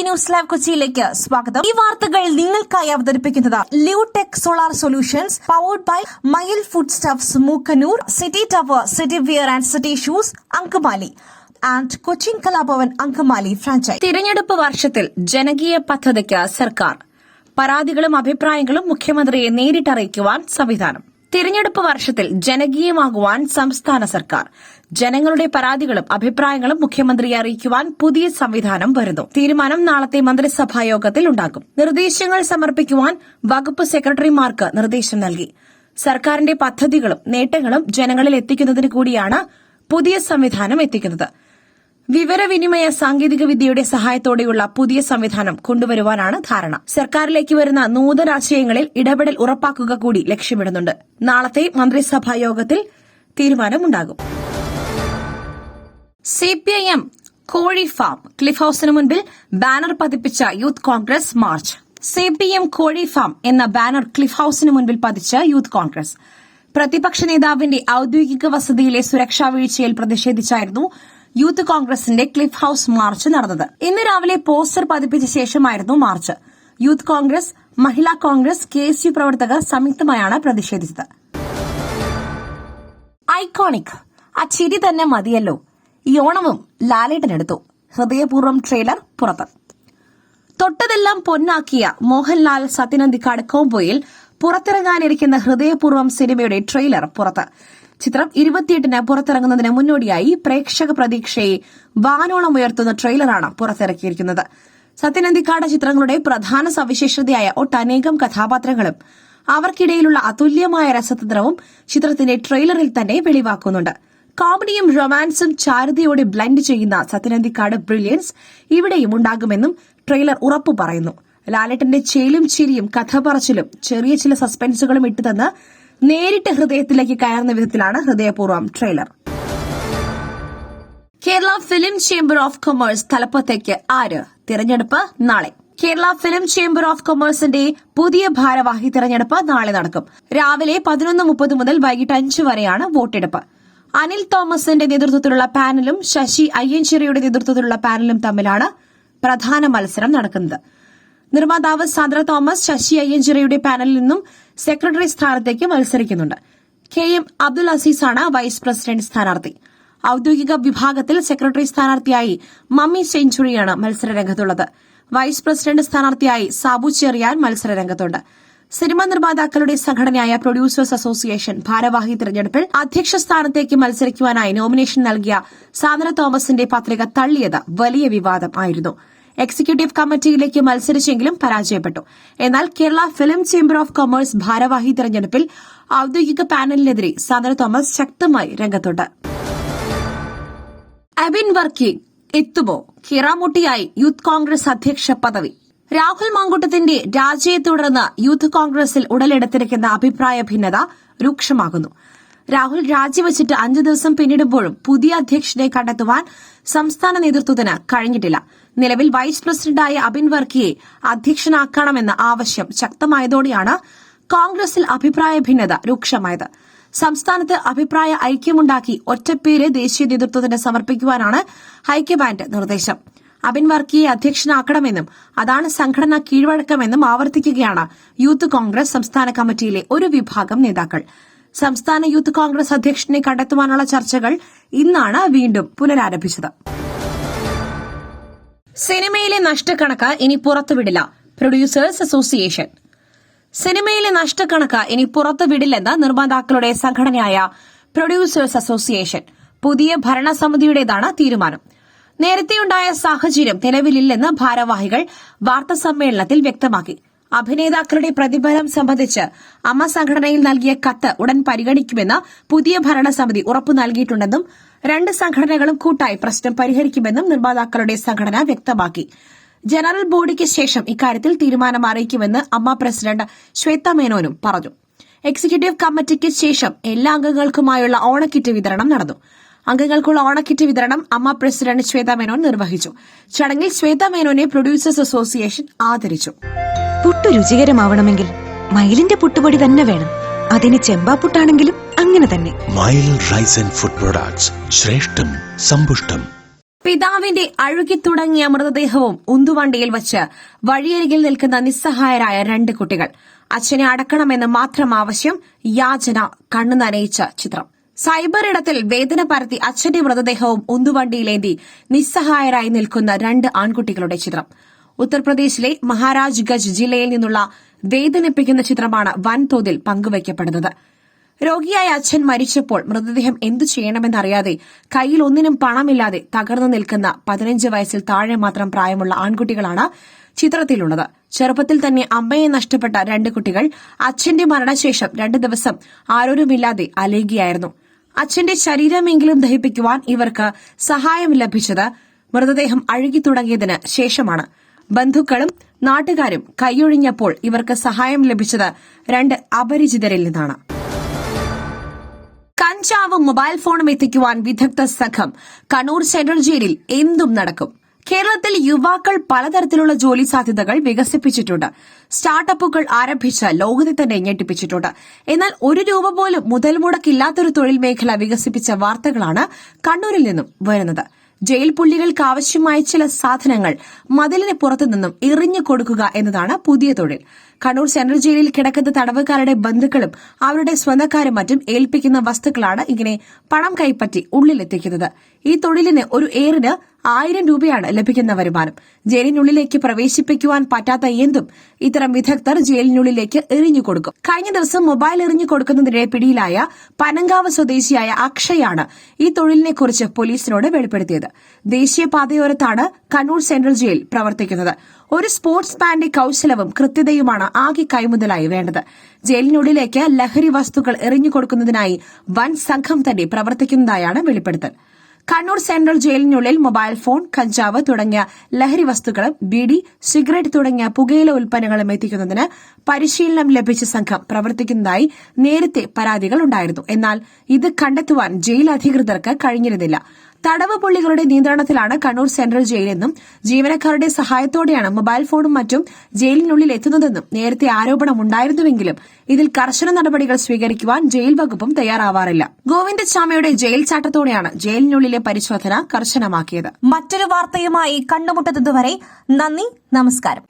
News live കൊച്ചിയിലേക്ക് സ്വാഗതം. ഈ വാർത്തകൾ നിങ്ങൾക്കായി അവതരിപ്പിക്കുന്നത് ല്യൂടെക് solar solutions, powered by Mayil food stuffs, Mookkannoor, city tower, city wear and city shoes, Angamaly and Cochin Kalabhavan Angamaly franchise. തിരഞ്ഞെടുപ്പ് വർഷത്തിൽ ജനകീയ പദ്ധതിക്ക് സർക്കാർ. പരാതികളും അഭിപ്രായങ്ങളും മുഖ്യമന്ത്രിയെ നേരിട്ടറിയിക്കുവാൻ സംവിധാനം. തിരഞ്ഞെടുപ്പ് വർഷത്തിൽ ജനകീയമാകുവാൻ സംസ്ഥാന സർക്കാർ. ജനങ്ങളുടെ പരാതികളും അഭിപ്രായങ്ങളും മുഖ്യമന്ത്രിയെ അറിയിക്കുവാൻ പുതിയ സംവിധാനം വരുന്നു. തീരുമാനം നാളത്തെ മന്ത്രിസഭാ യോഗത്തിൽ ഉണ്ടാകും. നിർദ്ദേശങ്ങൾ സമർപ്പിക്കുവാൻ വകുപ്പ് സെക്രട്ടറിമാർക്ക് നിർദ്ദേശം നൽകി. സർക്കാരിന്റെ പദ്ധതികളും നേട്ടങ്ങളും ജനങ്ങളിൽ എത്തിക്കുന്നതിന് കൂടിയാണ് പുതിയ സംവിധാനം എത്തിക്കുന്നത്. വിവരവിനിമയ സാങ്കേതിക വിദ്യയുടെ സഹായത്തോടെയുള്ള പുതിയ സംവിധാനം കൊണ്ടുവരുവാനാണ് ധാരണ. സർക്കാരിലേക്ക് വരുന്ന നൂതനാശയങ്ങളിൽ ഇടപെടൽ ഉറപ്പാക്കുക കൂടി ലക്ഷ്യമിടുന്നുണ്ട്. നാളത്തെ മന്ത്രിസഭാ യോഗത്തിൽ തീരുമാനമുണ്ടാകും. സിപിഐഎം കോഴി ഫാം ക്ലിഫ് ഹൌസിന് മുൻപിൽ ബാനർ പതിപ്പിച്ച യൂത്ത് കോൺഗ്രസ് മാർച്ച്. സിപിഎം കോഴി ഫാം എന്ന ബാനർ ക്ലിഫ് ഹൌസിന് മുൻപിൽ പതിച്ച യൂത്ത് കോൺഗ്രസ്. പ്രതിപക്ഷ നേതാവിന്റെ ഔദ്യോഗിക വസതിയിലെ സുരക്ഷാ വീഴ്ചയിൽ പ്രതിഷേധിച്ചായിരുന്നു യൂത്ത് കോൺഗ്രസിന്റെ ക്ലിഫ് ഹൌസ് മാർച്ച് നടന്നത്. ഇന്ന് രാവിലെ പോസ്റ്റർ പതിപ്പിച്ച ശേഷമായിരുന്നു മാർച്ച്. യൂത്ത് കോൺഗ്രസ്, മഹിളാ കോൺഗ്രസ്, കെഎസ്യു പ്രവർത്തകർ സംയുക്തമായാണ് പ്രതിഷേധിച്ചത്. ഐക്കോണിക്, ആ ചിരി തന്നെ മതിയല്ലോ. ഈ ഓണവും ലാലേട്ടനെടുത്തു. ഹൃദയപൂർവ്വം ട്രെയിലർ പുറത്ത്. തൊട്ടതെല്ലാം പൊന്നാക്കിയ മോഹൻലാൽ സത്യനന്ദിക്കാട് കോംബോയിൽ പുറത്തിറങ്ങാനിരിക്കുന്ന ഹൃദയപൂർവ്വം സിനിമയുടെ ട്രെയിലർ പുറത്ത്. ചിത്രം 28-ന് പുറത്തിറങ്ങുന്നതിന് മുന്നോടിയായി പ്രേക്ഷക പ്രതീക്ഷയെ വാനോളം ഉയർത്തുന്ന ട്രെയിലറാണ് പുറത്തിറക്കിയിരിക്കുന്നത്. സത്യനന്ദിക്കാട് ചിത്രങ്ങളുടെ പ്രധാന സവിശേഷതയായ ഒട്ടനേകം കഥാപാത്രങ്ങളും അവർക്കിടയിലുള്ള അതുല്യമായ രസതന്ത്രവും ചിത്രത്തിന്റെ ട്രെയിലറിൽ തന്നെ വെളിവാക്കുന്നുണ്ട്. കോമഡിയും റൊമാൻസും ചാരുതയോടെ ബ്ലെൻഡ് ചെയ്യുന്ന സത്യനന്ദിക്കാട് ബ്രില്യൻസ് ഇവിടെയും ഉണ്ടാകുമെന്നും ട്രെയിലർ ഉറപ്പു പറയുന്നു. ലാലേട്ടന്റെ ചേലും ചിരിയും കഥ പറച്ചിലും ചെറിയ ചില സസ്പെൻസുകളും ഇട്ടുതന്ന് നേരിട്ട് ഹൃദയത്തിലേക്ക് കയറുന്ന വിധത്തിലാണ് Hridayapoorvam trailer. Kerala film chamber of commerce തലപ്പത്തേക്ക് ആര്? തിരഞ്ഞെടുപ്പ് നാളെ. കേരള ഫിലിം ചേംബർ ഓഫ് കൊമേഴ്സിന്റെ പുതിയ ഭാരവാഹി തിരഞ്ഞെടുപ്പ് നാളെ നടക്കും. രാവിലെ 11:30 മുതൽ വൈകിട്ട് 5 വരെയാണ് വോട്ടെടുപ്പ്. അനിൽ തോമസിന്റെ നേതൃത്വത്തിലുള്ള പാനലും ശശി അയ്യഞ്ചേരിയുടെ നേതൃത്വത്തിലുള്ള പാനലും തമ്മിലാണ് പ്രധാന മത്സരം നടക്കുന്നത്. നിർമ്മാതാവ് സാന്ദ്ര തോമസ് ശശി അയ്യഞ്ചേരിയുടെ പാനലിൽ നിന്നും സെക്രട്ടറി സ്ഥാനത്തേക്ക് മത്സരിക്കുന്നുണ്ട്. KM അബ്ദുൽ അസീസാണ് വൈസ് പ്രസിഡന്റ് സ്ഥാനാർത്ഥി. ഔദ്യോഗിക വിഭാഗത്തിൽ സെക്രട്ടറി സ്ഥാനാർത്ഥിയായി മമ്മി സെഞ്ചുറിയാണ് മത്സരരംഗത്തുള്ളത്. വൈസ് പ്രസിഡന്റ് സ്ഥാനാർത്ഥിയായി സാബു ചെറിയാൻ മത്സരരംഗത്തുണ്ട്. സിനിമാ നിർമ്മാതാക്കളുടെ സംഘടനയായ പ്രൊഡ്യൂസേഴ്സ് അസോസിയേഷൻ ഭാരവാഹി തിരഞ്ഞെടുപ്പിൽ അധ്യക്ഷ സ്ഥാനത്തേക്ക് മത്സരിക്കുവാനായി നോമിനേഷൻ നൽകിയ സാന്ദ്ര തോമസിന്റെ പത്രിക തള്ളിയത് വലിയ വിവാദം ആയിരുന്നു. എക്സിക്യൂട്ടീവ് കമ്മിറ്റിയിലേക്ക് മത്സരിച്ചെങ്കിലും പരാജയപ്പെട്ടു. എന്നാൽ Kerala film chamber of commerce ഭാരവാഹി തിരഞ്ഞെടുപ്പിൽ ഔദ്യോഗിക പാനലിനെതിരെ സാന്ദ്ര തോമസ് ശക്തമായി രംഗത്തുണ്ട്. അബിൻ വർക്കി എത്തുമോ? കീറാമുട്ടിയായി യൂത്ത് കോൺഗ്രസ് അധ്യക്ഷ പദവി. രാഹുൽ മാങ്കൂട്ടത്തിന്റെ രാജിയെ തുടർന്ന് യൂത്ത് കോൺഗ്രസിൽ ഉടലെടുത്തിരിക്കുന്ന അഭിപ്രായ ഭിന്നത രൂക്ഷമാകുന്നു. രാഹുൽ രാജിവച്ചിട്ട് 5 ദിവസം പിന്നിടുമ്പോഴും പുതിയ അധ്യക്ഷനെ കണ്ടെത്തുവാൻ സംസ്ഥാന നേതൃത്വത്തിന് കഴിഞ്ഞിട്ടില്ല. നിലവിൽ വൈസ് പ്രസിഡന്റായ അബിൻ വർക്കിയെ അധ്യക്ഷനാക്കണമെന്ന ആവശ്യം ശക്തമായതോടെയാണ് കോൺഗ്രസിൽ അഭിപ്രായ ഭിന്നത രൂക്ഷമായത്. സംസ്ഥാനത്ത് അഭിപ്രായ ഐക്യമുണ്ടാക്കി ഒറ്റപ്പേര് ദേശീയ നേതൃത്വത്തിന് സമർപ്പിക്കുവാനാണ് ഹൈക്കമാൻഡ് നിർദ്ദേശം. അബിൻ വർക്കിയെ അധ്യക്ഷനാക്കണമെന്നും അതാണ് സംഘടനാ കീഴ്വഴക്കമെന്നും ആവർത്തിക്കുകയാണ് യൂത്ത് കോൺഗ്രസ് സംസ്ഥാന കമ്മിറ്റിയിലെ ഒരു വിഭാഗം നേതാക്കൾ. സംസ്ഥാന യൂത്ത് കോൺഗ്രസ് അധ്യക്ഷനെ കണ്ടെത്തുവാനുള്ള ചർച്ചകൾ ഇന്നാണ് വീണ്ടും പുനരാരംഭിച്ചത്. സിനിമയിലെ നഷ്ടക്കണക്ക് ഇനി പുറത്തുവിടില്ല, പ്രൊഡ്യൂസേഴ്സ് അസോസിയേഷൻ. സിനിമയിലെ നഷ്ടക്കണക്ക് ഇനി പുറത്തുവിടില്ലെന്ന് നിർമ്മാതാക്കളുടെ സംഘടനയായ പ്രൊഡ്യൂസേഴ്സ് അസോസിയേഷൻ. പുതിയ ഭരണസമിതിയുടേതാണ് തീരുമാനം. നേരത്തെയുണ്ടായ സാഹചര്യം നിലവിലില്ലെന്ന് ഭാരവാഹികൾ വാർത്താസമ്മേളനത്തിൽ വ്യക്തമാക്കി. അഭിനേതാക്കളുടെ പ്രതിഫലം സംബന്ധിച്ച് അമ്മ സംഘടനയിൽ നൽകിയ കത്ത് ഉടൻ പരിഗണിക്കുമെന്ന് പുതിയ ഭരണസമിതി ഉറപ്പു നൽകിയിട്ടുണ്ടെന്നും 2 സംഘടനകളും കൂട്ടായി പ്രശ്നം പരിഹരിക്കുമെന്നും നിർമ്മാതാക്കളുടെ സംഘടന വ്യക്തമാക്കി. ജനറൽ ബോഡിക്ക് ശേഷം ഇക്കാര്യത്തിൽ തീരുമാനം അറിയിക്കുമെന്ന് അമ്മ പ്രസിഡന്റ് ശ്വേത മേനോനും പറഞ്ഞു. എക്സിക്യൂട്ടീവ് കമ്മിറ്റിക്ക് ശേഷം എല്ലാ അംഗങ്ങൾക്കുമായുള്ള ഓണക്കിറ്റ് വിതരണം നടന്നു. അംഗങ്ങൾക്കുള്ള ഓണക്കിറ്റ് വിതരണം അമ്മ പ്രസിഡന്റ് ശ്വേത മേനോൻ നിർവഹിച്ചു. ചടങ്ങിൽ ശ്വേത മേനോനെ പ്രൊഡ്യൂസേഴ്സ് അസോസിയേഷൻ ആദരിച്ചു. പുട്ടു രുചികരമാവണമെങ്കിൽ മയിലിന്റെ പുട്ടുപൊടി തന്നെ വേണം. അതിന് ചെമ്പാപ്പുട്ടാണെങ്കിലും അങ്ങനെ തന്നെ. മയിൽ റൈസ് ആൻഡ് ഫുഡ് പ്രൊഡക്ട്സ്, ശ്രേഷ്ഠം സമ്പുഷ്ടം. പിതാവിന്റെ അഴുകിത്തുടങ്ങിയ മൃതദേഹവും ഉന്തുവണ്ടിയിൽ വച്ച് വഴിയരികിൽ നിൽക്കുന്ന നിസ്സഹായരായ 2 കുട്ടികൾ. അച്ഛനെ അടക്കണമെന്ന് മാത്രം ആവശ്യം, യാചന കണ്ണു നനയിച്ച ചിത്രം. സൈബർ ഇടത്തിൽ വേദന പരത്തി അച്ഛന്റെ മൃതദേഹവും ഉന്തുവണ്ടിയിലേന്തി നിസ്സഹായരായി നിൽക്കുന്ന 2 ആൺകുട്ടികളുടെ ചിത്രം. ഉത്തർപ്രദേശിലെ മഹാരാജ്ഗഞ്ച് ജില്ലയിൽ നിന്നുള്ള വേദനിപ്പിക്കുന്ന ചിത്രമാണ് വൻതോതിൽ പങ്കുവയ്ക്കപ്പെടുന്നത്. രോഗിയായ അച്ഛൻ മരിച്ചപ്പോൾ മൃതദേഹം എന്തു ചെയ്യണമെന്നറിയാതെ കയ്യിൽ ഒന്നിനും പണമില്ലാതെ തകർന്നു നിൽക്കുന്ന 15 വയസ്സിൽ താഴെ മാത്രം പ്രായമുള്ള ആൺകുട്ടികളാണ് ചിത്രത്തിലുള്ളത്. ചെറുപ്പത്തിൽ തന്നെ അമ്മയെ നഷ്ടപ്പെട്ട 2 കുട്ടികൾ അച്ഛന്റെ മരണശേഷം 2 ദിവസം ആരോരുമില്ലാതെ അലയുകയായിരുന്നു. അച്ഛന്റെ ശരീരമെങ്കിലും ദഹിപ്പിക്കുവാൻ ഇവർക്ക് സഹായം ലഭിച്ചത് മൃതദേഹം അഴുകി തുടങ്ങിയതിന് ശേഷമാണ്. ബന്ധുക്കളും നാട്ടുകാരും കൈയൊഴിഞ്ഞപ്പോൾ ഇവർക്ക് സഹായം ലഭിച്ചത് 2 അപരിചിതരിൽ നിന്നാണ്. കഞ്ചാവും മൊബൈൽ ഫോണും എത്തിക്കുവാൻ വിദഗ്ധ സംഘം. കണ്ണൂർ സെൻട്രൽ ജയിലിൽ എന്തും നടക്കും. കേരളത്തിൽ യുവാക്കൾ പലതരത്തിലുള്ള ജോലി സാധ്യതകൾ വികസിപ്പിച്ചിട്ടുണ്ട്. സ്റ്റാർട്ടപ്പുകൾ ആരംഭിച്ച് ലോകത്തെ തന്നെ ഞെട്ടിപ്പിച്ചിട്ടുണ്ട്. എന്നാൽ 1 രൂപ പോലും മുതൽ മുടക്കില്ലാത്തൊരു തൊഴിൽ മേഖല വികസിപ്പിച്ച വാർത്തകളാണ് കണ്ണൂരിൽ നിന്നും വരുന്നത്. ജയിൽ പുള്ളികൾക്ക് ആവശ്യമായ ചില സാധനങ്ങൾ മതിലിന് പുറത്തുനിന്നും എറിഞ്ഞു കൊടുക്കുക എന്നതാണ് പുതിയ തൊഴിൽ. കണ്ണൂർ സെൻട്രൽ ജയിലിൽ കിടക്കുന്ന തടവുകാരുടെ ബന്ധുക്കളും അവരുടെ സ്വന്തക്കാരും മറ്റും ഏൽപ്പിക്കുന്ന വസ്തുക്കളാണ് ഇങ്ങനെ പണം കൈപ്പറ്റി ഉള്ളിലെത്തിക്കുന്നത്. ഈ തൊഴിലിന് ഒരു ഏറിന് 1000 രൂപയാണ് ലഭിക്കുന്ന വരുമാനം. ജയിലിനുള്ളിലേക്ക് പ്രവേശിപ്പിക്കുവാൻ പറ്റാത്ത എന്തും ഇത്തരം വിദഗ്ധർ ജയിലിനുള്ളിലേക്ക് എറിഞ്ഞു കൊടുക്കും. കഴിഞ്ഞ ദിവസം മൊബൈൽ എറിഞ്ഞു കൊടുക്കുന്നതിനിടെ പിടിയിലായ പനങ്കാവ് സ്വദേശിയായ അക്ഷയാണ് ഈ തൊഴിലിനെക്കുറിച്ച് പോലീസിനോട് വെളിപ്പെടുത്തിയത്. ദേശീയപാതയോരത്താണ് കണ്ണൂർ സെൻട്രൽ ജയിൽ പ്രവർത്തിക്കുന്നത്. ഒരു സ്പോർട്സ് മാന്റെ കൌശലവും കൃത്യതയുമാണ് ആകെ കൈമുതലായി വേണ്ടത്. ജയിലിനുള്ളിലേക്ക് ലഹരി വസ്തുക്കൾ എറിഞ്ഞു കൊടുക്കുന്നതിനായി വൻ സംഘം തന്നെ പ്രവർത്തിക്കുന്നതായാണ് വെളിപ്പെടുത്തൽ. കണ്ണൂർ സെൻട്രൽ ജയിലിനുള്ളിൽ മൊബൈൽ ഫോൺ, കഞ്ചാവ് തുടങ്ങിയ ലഹരി വസ്തുക്കളും ബീഡി, സിഗരറ്റ് തുടങ്ങിയ പുകയില ഉൽപ്പന്നങ്ങളും എത്തിക്കുന്നതിന് പരിശീലനം ലഭിച്ച സംഘം പ്രവർത്തിക്കുന്നതായി നേരത്തെ പരാതികളുണ്ടായിരുന്നു. എന്നാൽ ഇത് കണ്ടെത്തുവാൻ ജയിൽ അധികൃതർക്ക് കഴിഞ്ഞിരുന്നില്ല. തടവ് പുള്ളികളുടെ നിയന്ത്രണത്തിലാണ് കണ്ണൂർ സെൻട്രൽ ജയിലെന്നും ജീവനക്കാരുടെ സഹായത്തോടെയാണ് മൊബൈൽ ഫോണും മറ്റും ജയിലിനുള്ളിൽ എത്തുന്നതെന്നും നേരത്തെ ആരോപണമുണ്ടായിരുന്നുവെങ്കിലും ഇതിൽ കർശന നടപടികൾ സ്വീകരിക്കുവാൻ ജയിൽ വകുപ്പും തയ്യാറാവാറില്ല. ഗോവിന്ദച്ചാമിയുടെ ജയിൽ ചാട്ടത്തോടെയാണ് ജയിലിനുള്ളിലെ പരിശോധന കർശനമാക്കിയത്. മറ്റൊരു വാർത്തയുമായി കണ്ടുമുട്ടുന്നതുവരെ നന്ദി, നമസ്കാരം.